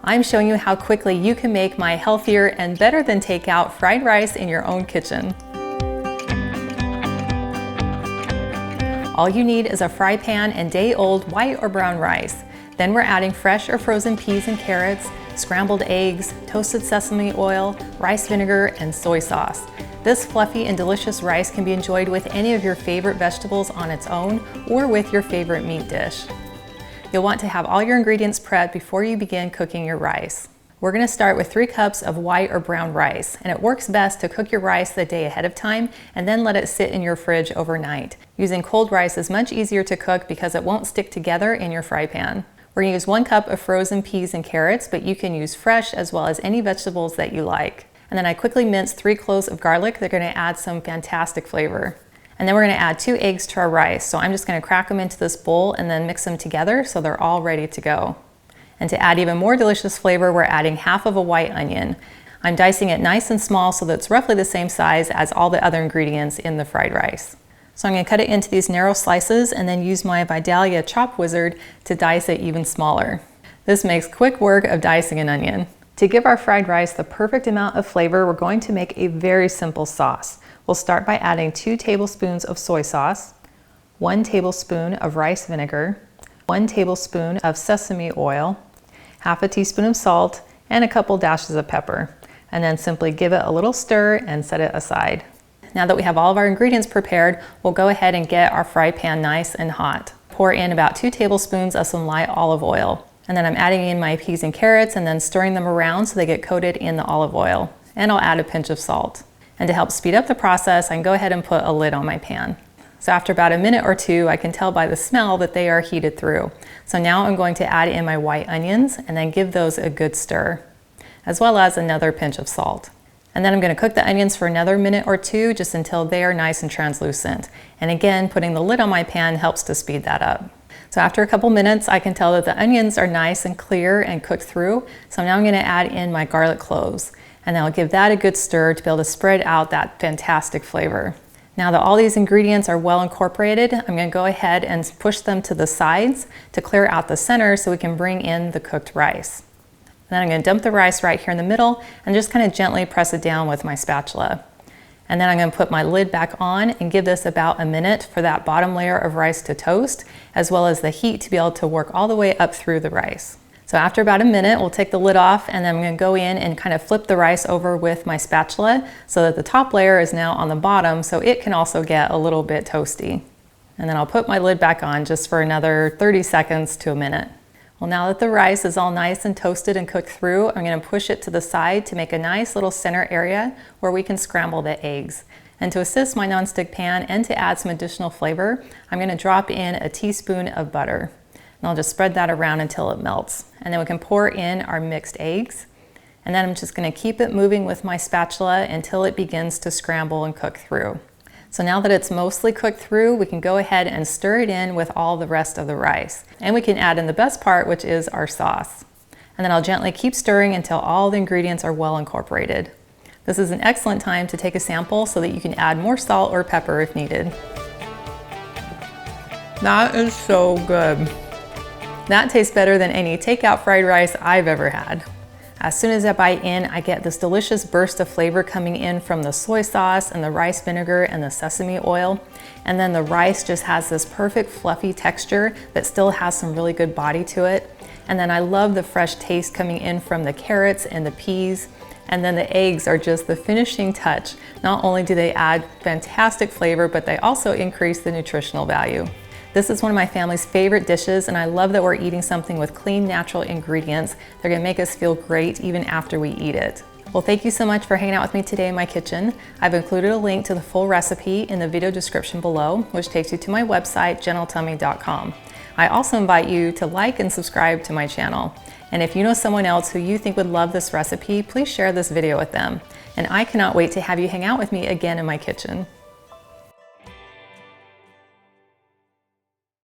I'm showing you how quickly you can make my healthier and better than takeout fried rice in your own kitchen. All you need is a fry pan and day-old white or brown rice. Then we're adding fresh or frozen peas and carrots, scrambled eggs, toasted sesame oil, rice vinegar, and soy sauce. This fluffy and delicious rice can be enjoyed with any of your favorite vegetables on its own or with your favorite meat dish. You'll want to have all your ingredients prepped before you begin cooking your rice. We're going to start with 3 cups of white or brown rice, and it works best to cook your rice the day ahead of time and then let it sit in your fridge overnight. Using cold rice is much easier to cook because it won't stick together in your fry pan. We're going to use 1 cup of frozen peas and carrots, but you can use fresh as well as any vegetables that you like. And then I quickly minced 3 cloves of garlic. They're going to add some fantastic flavor. And then we're going to add 2 eggs to our rice. So I'm just going to crack them into this bowl and then mix them together so they're all ready to go. And to add even more delicious flavor, we're adding half of a white onion. I'm dicing it nice and small so that it's roughly the same size as all the other ingredients in the fried rice. So I'm going to cut it into these narrow slices and then use my Vidalia chop wizard to dice it even smaller. This makes quick work of dicing an onion. To give our fried rice the perfect amount of flavor, we're going to make a very simple sauce. We'll start by adding 2 tablespoons of soy sauce, 1 tablespoon of rice vinegar, 1 tablespoon of sesame oil, half a teaspoon of salt, and a couple dashes of pepper. And then simply give it a little stir and set it aside. Now that we have all of our ingredients prepared, we'll go ahead and get our fry pan nice and hot. Pour in about 2 tablespoons of some light olive oil. And then I'm adding in my peas and carrots and then stirring them around so they get coated in the olive oil. And I'll add a pinch of salt. And to help speed up the process, I can go ahead and put a lid on my pan. So after about a minute or 2, I can tell by the smell that they are heated through. So now I'm going to add in my white onions and then give those a good stir, as well as another pinch of salt. And then I'm going to cook the onions for another minute or 2 just until they are nice and translucent. And again, putting the lid on my pan helps to speed that up. So after a couple minutes, I can tell that the onions are nice and clear and cooked through. So now I'm going to add in my garlic cloves. And I'll give that a good stir to be able to spread out that fantastic flavor. Now that all these ingredients are well incorporated, I'm going to go ahead and push them to the sides to clear out the center so we can bring in the cooked rice. And then I'm going to dump the rice right here in the middle and just kind of gently press it down with my spatula. And then I'm going to put my lid back on and give this about a minute for that bottom layer of rice to toast, as well as the heat to be able to work all the way up through the rice. So after about a minute, we'll take the lid off and then I'm going to go in and kind of flip the rice over with my spatula so that the top layer is now on the bottom so it can also get a little bit toasty. And then I'll put my lid back on just for another 30 seconds to a minute. Well, now that the rice is all nice and toasted and cooked through, I'm going to push it to the side to make a nice little center area where we can scramble the eggs. And to assist my nonstick pan and to add some additional flavor, I'm going to drop in a teaspoon of butter. And I'll just spread that around until it melts. And then we can pour in our mixed eggs. And then I'm just going to keep it moving with my spatula until it begins to scramble and cook through. So now that it's mostly cooked through, we can go ahead and stir it in with all the rest of the rice. And we can add in the best part, which is our sauce. And then I'll gently keep stirring until all the ingredients are well incorporated. This is an excellent time to take a sample so that you can add more salt or pepper if needed. That is so good. That tastes better than any takeout fried rice I've ever had. As soon as I bite in, I get this delicious burst of flavor coming in from the soy sauce and the rice vinegar and the sesame oil. And then the rice just has this perfect fluffy texture that still has some really good body to it. And then I love the fresh taste coming in from the carrots and the peas. And then the eggs are just the finishing touch. Not only do they add fantastic flavor, but they also increase the nutritional value. This is one of my family's favorite dishes, and I love that we're eating something with clean, natural ingredients. They're gonna make us feel great even after we eat it. Well, thank you so much for hanging out with me today in my kitchen. I've included a link to the full recipe in the video description below, which takes you to my website, gentletummy.com. I also invite you to like and subscribe to my channel. And if you know someone else who you think would love this recipe, please share this video with them. And I cannot wait to have you hang out with me again in my kitchen.